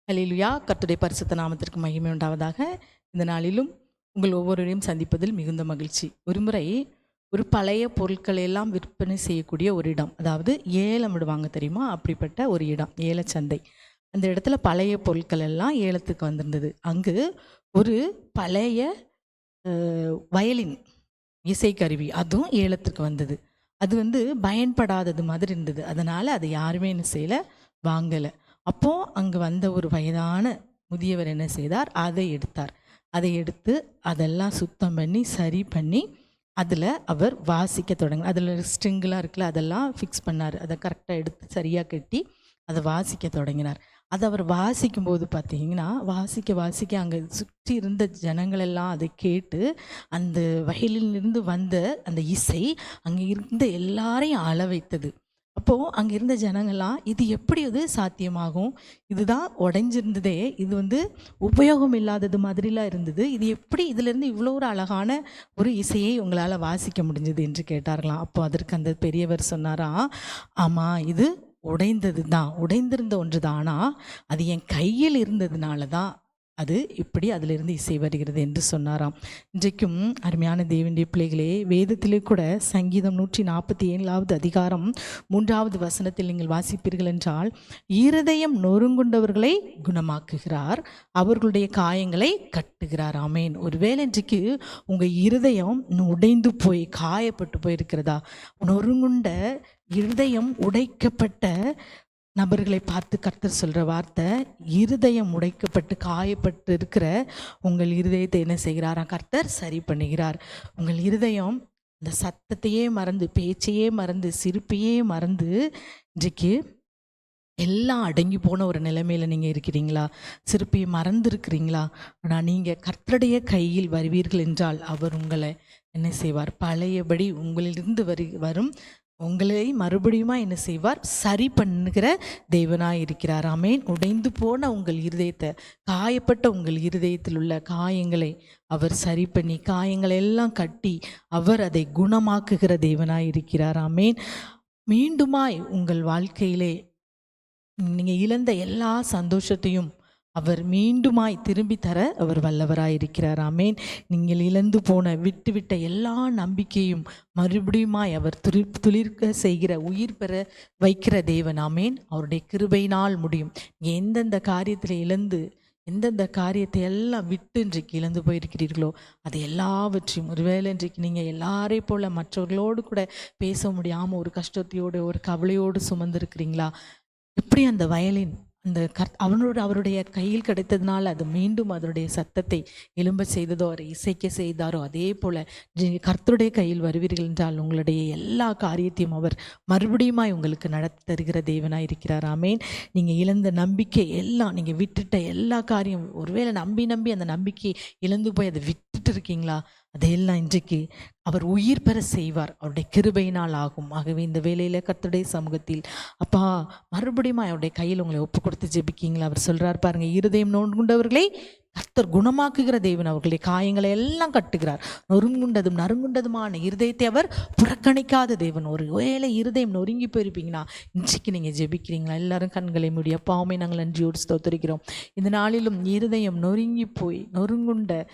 ஹல்லேலூயா. கர்த்தருடைய பரிசுத்த நாமத்திற்கு மகிமை உண்டாவதாக. இந்த நாளிலும் உங்கள் ஒவ்வொருவரையும் சந்திப்பதில் மிகுந்த மகிழ்ச்சி. ஒருமுறை ஒரு பழைய பொருட்களை எல்லாம் விற்பனை செய்யக்கூடிய ஒரு இடம், அதாவது ஏலம் விடுவாங்க தெரியுமா, அப்படிப்பட்ட ஒரு இடம், ஏலச்சந்தை. அந்த இடத்துல பழைய பொருட்கள் எல்லாம் ஏலத்துக்கு வந்திருந்தது. அங்கு ஒரு பழைய வயலின் இசைக்கருவி அதுவும் ஏலத்துக்கு வந்தது. அது பயன்படாதது மாதிரி இருந்தது. அதனால் அதை யாருமே என்ன செய்யலை, வாங்கலை. அப்போது அங்கே வந்த ஒரு வயதான முதியவர் என்ன செய்தார், அதை எடுத்தார். அதை எடுத்து அதெல்லாம் சுத்தம் பண்ணி சரி பண்ணி அதில் அவர் வாசிக்க தொடங்கினார். அதில் ஸ்ட்ரிங்கெலாம் இருக்குல்ல, அதெல்லாம் ஃபிக்ஸ் பண்ணார். அதை கரெக்டாக எடுத்து சரியாக கட்டி அதை வாசிக்க தொடங்கினார். அதை அவர் வாசிக்கும்போது பார்த்தீங்கன்னா, வாசிக்க அங்கே சுற்றி இருந்த ஜனங்களெல்லாம் அதை கேட்டு அந்த வயலிலிருந்து வந்த அந்த இசை அங்கே இருந்த எல்லாரையும் அழ வைத்தது. அப்போது அங்கே இருந்த ஜனங்கள்லாம், இது எப்படி இது சாத்தியமாகும், இதுதான் உடைஞ்சிருந்ததே, இது உபயோகம் இல்லாதது மாதிரிலாம் இருந்தது, இது எப்படி இதிலேருந்து இவ்வளோ ஒரு அழகான ஒரு இசையை உங்களால் வாசிக்க முடிஞ்சது என்று கேட்டார்களாம். அப்போ அதற்கு அந்த பெரியவர் சொன்னாராம், ஆமாம், இது உடைந்திருந்த ஒன்று தான், ஆனால் அது என் கையில் இருந்ததுனால தான் அது இப்படி அதிலிருந்து இசை வருகிறது என்று சொன்னாராம். இன்றைக்கும் அருமையான தேவனுடைய பிள்ளைகளே, வேதத்திலே கூட சங்கீதம் 147 அதிகாரம் 3வது வசனத்தில் நீங்கள் வாசிப்பீர்கள் என்றால், இருதயம் நொறுங்குண்டவர்களை குணமாக்குகிறார், அவர்களுடைய காயங்களை கட்டுகிறார். ஆமேன். ஒருவேளை இன்றைக்கு உங்கள் இருதயம் உடைந்து போய் காயப்பட்டு போயிருக்கிறதா, நொறுங்குண்ட இருதயம் உடைக்கப்பட்ட நபர்களை பார்த்து கர்த்தர் சொல்கிற வார்த்தை, இருதயம் உடைக்கப்பட்டு காயப்பட்டு இருக்கிற உங்கள் இருதயத்தை என்ன செய்கிறாரா, கர்த்தர் சரி பண்ணுகிறார். உங்கள் இருதயம் இந்த சத்தத்தையே மறந்து, பேச்சையே மறந்து, சிரிப்பையே மறந்து இன்றைக்கு எல்லாம் அடங்கி போன ஒரு நிலைமையில் நீங்கள் இருக்கிறீங்களா, சிரிப்பை மறந்துருக்கிறீங்களா? ஆனால் நீங்கள் கர்த்தருடைய கையில் வருவீர்கள் என்றால் அவர் உங்களை என்ன செய்வார், பழையபடி உங்களிலிருந்து வரும் உங்களை மறுபடியுமா என்ன செய்வார், சரி பண்ணுகிற தேவனாய் இருக்கிறார். ஆமேன். உடைந்து போன உங்கள் இருதயத்தை, காயப்பட்ட உங்கள் இருதயத்தில் உள்ள காயங்களை அவர் சரி பண்ணி, காயங்களை எல்லாம் கட்டி அவர் அதை குணமாக்குகிற தேவனாய் இருக்கிறார். ஆமேன். மீண்டுமாய் உங்கள் வாழ்க்கையிலே நீங்கள் இழந்த எல்லா சந்தோஷத்தையும் அவர் மீண்டுமாய் திரும்பி தர அவர் வல்லவராயிருக்கிறார். ஆமேன். நீங்கள் இழந்து போன விட்டுவிட்ட எல்லா நம்பிக்கையும் மறுபடியுமாய் அவர் துளிர்க்க செய்கிற, உயிர் பெற வைக்கிற தேவன். ஆமேன். அவருடைய கிருபையினால் முடியும். எந்தெந்த காரியத்தில் எந்தெந்த காரியத்தை எல்லாம் விட்டு இன்றைக்கு இழந்து போயிருக்கிறீர்களோ அது எல்லாவற்றையும், ஒருவேளை இன்றைக்கு நீங்கள் எல்லாரே போல் மற்றவர்களோடு கூட பேச முடியாமல் ஒரு கஷ்டத்தையோடு ஒரு கவலையோடு சுமந்துருக்கிறீங்களா? எப்படி அந்த வயலின் அந்த அவருடைய கையில் கிடைத்ததுனால அது மீண்டும் அதனுடைய சத்தத்தை எழும்ப செய்ததோ, அவரை இசைக்க செய்தாரோ, அதே போல் கர்த்தருடைய கையில் வருவீர்கள் என்றால் உங்களுடைய எல்லா காரியத்தையும் அவர் மறுபடியுமாய் உங்களுக்கு நடத்தி தருகிற தேவனாக இருக்கிறார். ஆமேன். நீங்கள் இழந்த நம்பிக்கை எல்லாம், நீங்கள் விட்டுட்ட எல்லா காரியம், ஒருவேளை நம்பி அந்த நம்பிக்கையை இழந்து போய் அதை விட்டுட்டு இருக்கீங்களா, அதையெல்லாம் இன்றைக்கு அவர் உயிர் பெற செய்வார். அவருடைய கிருபையினால் ஆகும். ஆகவே இந்த வேளையில் கர்த்தருடைய சமூகத்தில், அப்பா, மறுபடியும் அவருடைய கையில் உங்களை ஒப்பு கொடுத்து ஜெபிக்கீங்களா? அவர் சொல்கிறார் பாருங்க, இருதயம் நொறுங்குண்டவர்களை கர்த்தர் குணமாக்குகிற தேவன், அவர்களுடைய காயங்களை எல்லாம் கட்டுகிறார். நறுங்குண்டதுமான இருதயத்தை அவர் புறக்கணிக்காத தேவன். ஒரு வேளை இருதயம் நொறுங்கி போயிருப்பீங்கன்னா இன்றைக்கு நீங்கள் ஜெபிக்கிறீங்களா? எல்லாரும் கண்களை மூடி, அப்பாவுமே நாங்கள் நன்றியோடு ஸ்தோத்திரிக்கிறோம். இந்த நாளிலும் இருதயம் நொறுங்கி போய் நொறுங்குண்ட,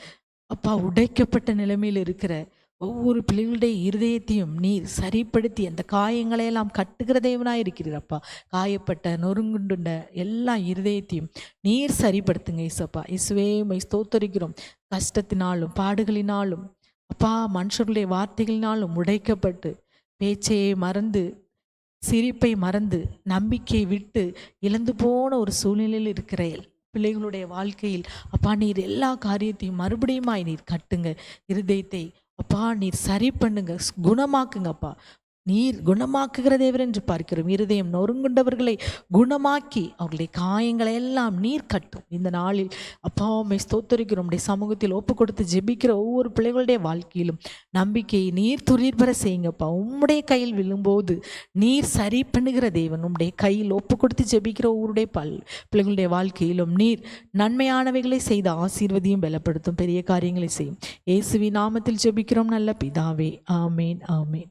அப்பா, உடைக்கப்பட்ட நிலைமையில் இருக்கிற ஒவ்வொரு பிள்ளைகளுடைய இருதயத்தையும் நீர் சரிப்படுத்தி அந்த காயங்களையெல்லாம் கட்டுகிற தேவனாக இருக்கிறீரப்பா. காயப்பட்ட நொறுங்குண்ட எல்லா இருதயத்தையும் நீர் சரிப்படுத்துங்க இயேசுப்பா. இயேசுவே உம்மை ஸ்தோத்திரிக்கிறோம். கஷ்டத்தினாலும் பாடுகளினாலும், அப்பா, மனுஷர்களுடைய வார்த்தைகளினாலும் உடைக்கப்பட்டு பேச்சையை மறந்து, சிரிப்பை மறந்து, நம்பிக்கை விட்டு இழந்து போன ஒரு சூழ்நிலையில் இருக்கிற பிள்ளைகளுடைய வாழ்க்கையில், அப்பா, நீர் எல்லா காரியத்தையும் மறுபடியுமாய் நீர் கட்டுங்க. இருதயத்தை, அப்பா, நீர் சரி பண்ணுங்க, குணமாக்குங்கப்பா. நீர் குணமாக்குகிற தேவர் என்று பார்க்கிறோம். இருதயம் நொறுங்குண்டவர்களை குணமாக்கி அவர்களுடைய காயங்களை எல்லாம் நீர் கட்டும். இந்த நாளில் அப்பா உம்மை ஸ்தோத்திரிக்கிறோம். உம்முடைய சமூகத்தில் ஒப்பு கொடுத்து ஜெபிக்கிற ஒவ்வொரு பிள்ளைகளுடைய வாழ்க்கையிலும் நம்பிக்கையை நீர் துளிர் பெற செய்யுங்கப்பா. உம்முடைய கையில் விழும்போது நீர் சரி பண்ணுகிற தேவன். உம்முடைய கையில் ஒப்பு கொடுத்து ஜெபிக்கிற ஒவ்வொருடைய பிள்ளைகளுடைய வாழ்க்கையிலும் நீர் நன்மையானவைகளை செய்து ஆசீர்வதியும் பலப்படுத்தும் பெரிய காரியங்களை செய்யும். இயேசுவின் நாமத்தில் ஜெபிக்கிறோம் நல்ல பிதாவே. ஆமேன், ஆமேன்.